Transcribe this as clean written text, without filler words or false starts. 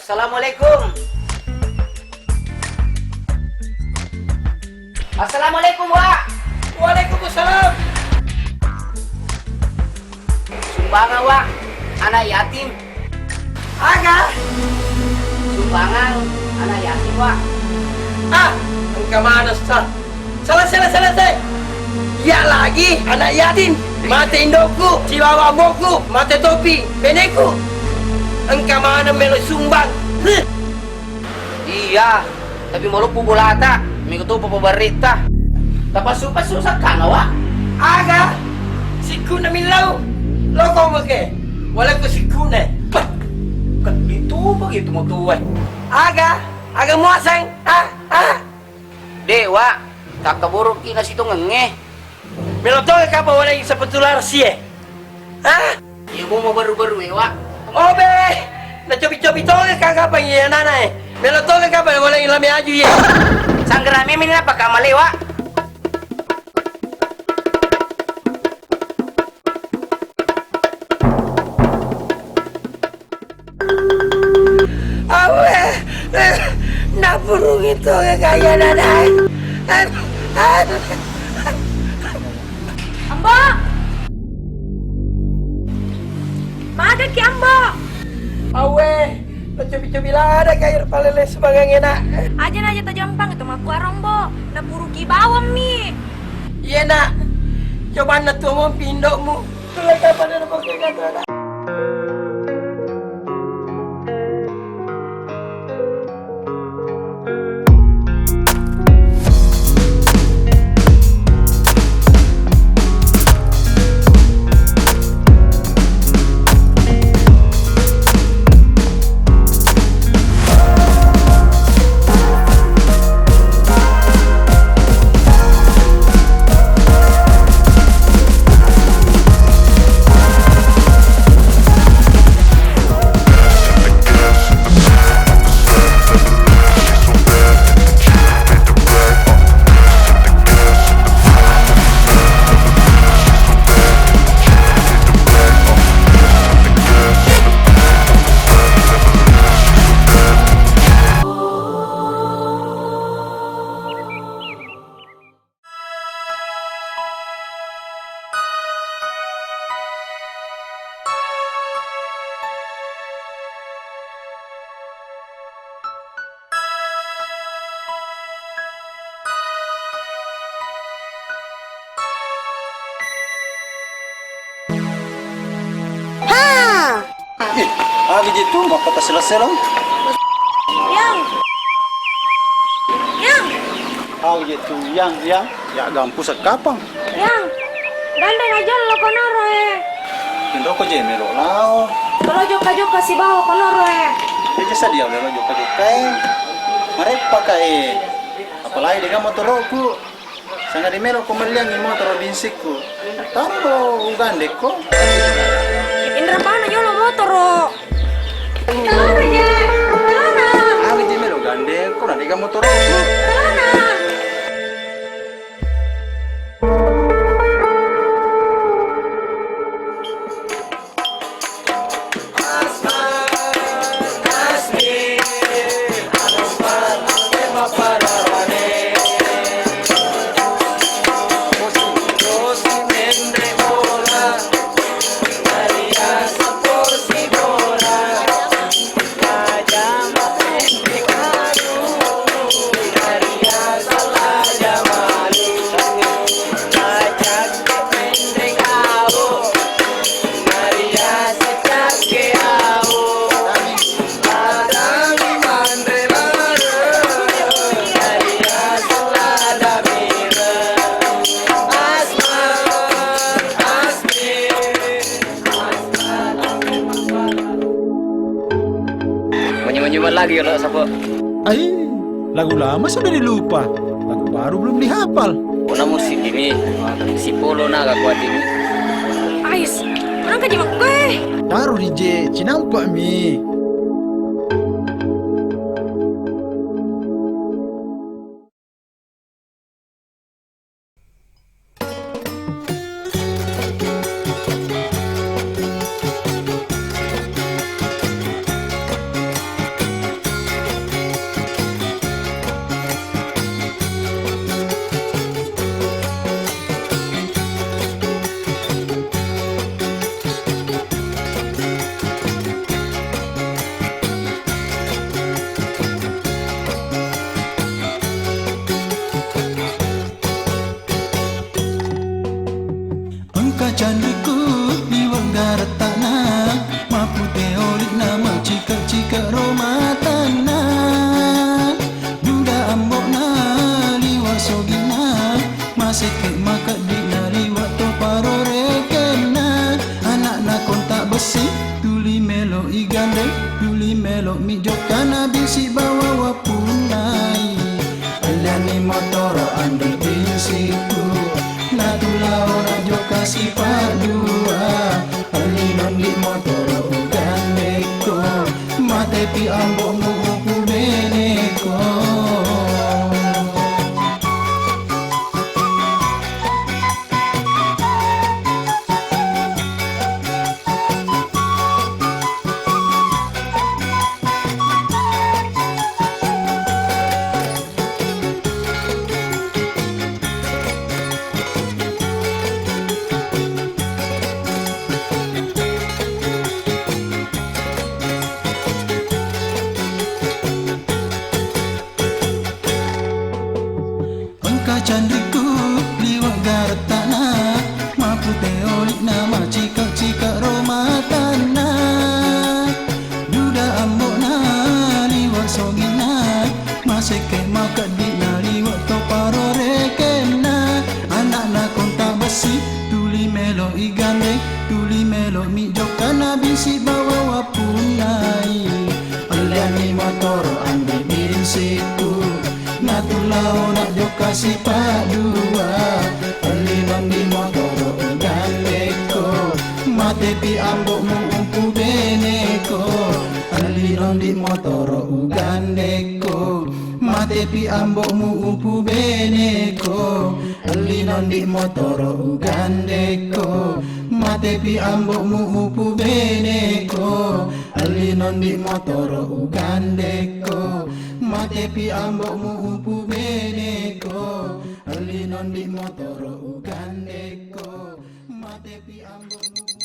Assalamualaikum. Assalamualaikum, Wak. Waalaikumsalam. Sumbangan, Wak. Anak yatim. Aga. Sumbangan anak yatim, Wak. Engkau mana sah? Selesai. Ya lagi anak yatim. Mata indokku, cilawa moku, mata topi, beneku. Engkau mana melo sumbang? Iya, tapi mau lupa bulata. Minggu tuh berita. Tapas susah kan, Wak? Aga. Sikuna milau. Loko mo ke? Wala ko sikuna. Kan itu begitu mau tuan. Aga muasang. Dewa, tak keburu kina situ ngengeh. Melotoge ka pa wala yung sa patular siya. Iya mau baru-baru ya, Wak. Obe! Nacobi-cobi toge ka ka pa yung nanay. Melotoge ka pa wala yung lami aju ya. Sanggerame min apa kamale, Wak? Awe! Napurung itu kaya nanay. Ambo! Maga ki Ambo! Awe! Nacobi-cobi lah ada kaya palele sebagai enak. Aja na aja tajampang itu mah kuarong Bo. Napuru ki bawang mi. Iya nak. Coba na tuh mo pindokmu. Tulay ka pa na pakai kata. Abi itu nggak kata selesai loh. Yang! Abi itu yang ya gampus kapang. Yang! Gandeng aja lo konoro Pindah kok jemelo lao. Kalau joka si bawa konoro Dia jasa dia udah juga pakai. Mereka pakai apalagi dengan motor aku. Sangat di melo kemeliang di motor binsikku. Taruh ugandek kok. Indra pana nyolo motoro. Kelana ya. Kelana. Abi di melo gandek kok nanti dengan motor aku. Kelana. Menyuman lagi kalau sapo. Ay, lagu lama sudah dilupa. Lagu baru belum dihafal. Una musik ini si Polo naga kuat ini. Ais, orang ka jimak gue. Taruh DJ Cinampak mi. candiku liwat garat tanah mapu teolik nama cika romatana duda ambok na liwat sogina maseke makat dina liwat to paro rekena anak na kontak besi tuli melo igande tuli melo mijokana bisi bawa wapunai aliani motoro andel binsiku na tulau na joka si padua alinon di motoro ugandeko mate pi ambok muku beneko candiku liwat garat tanah mapu teolik nama cika romatana duda ambok na liwat sogina maseke makat dina liwat to paro rekena anak na kontak besi tuli melo igande tuli melo mijokana bisi bawa wapunai aliani motoro ambil binsiku na tulau na joka si padua alinon di motoro ugandeko mate pi ambok mu umpu beneko alinon di motoro ugandeko mate pi ambok mu umpu beneko alinon di motoro ugandeko mate pi ambok mu umpu beneko alinon di motoro ugandeko mate pi ambok mu umpu beneko alinon di motoro ugandeko mate pi ambok mu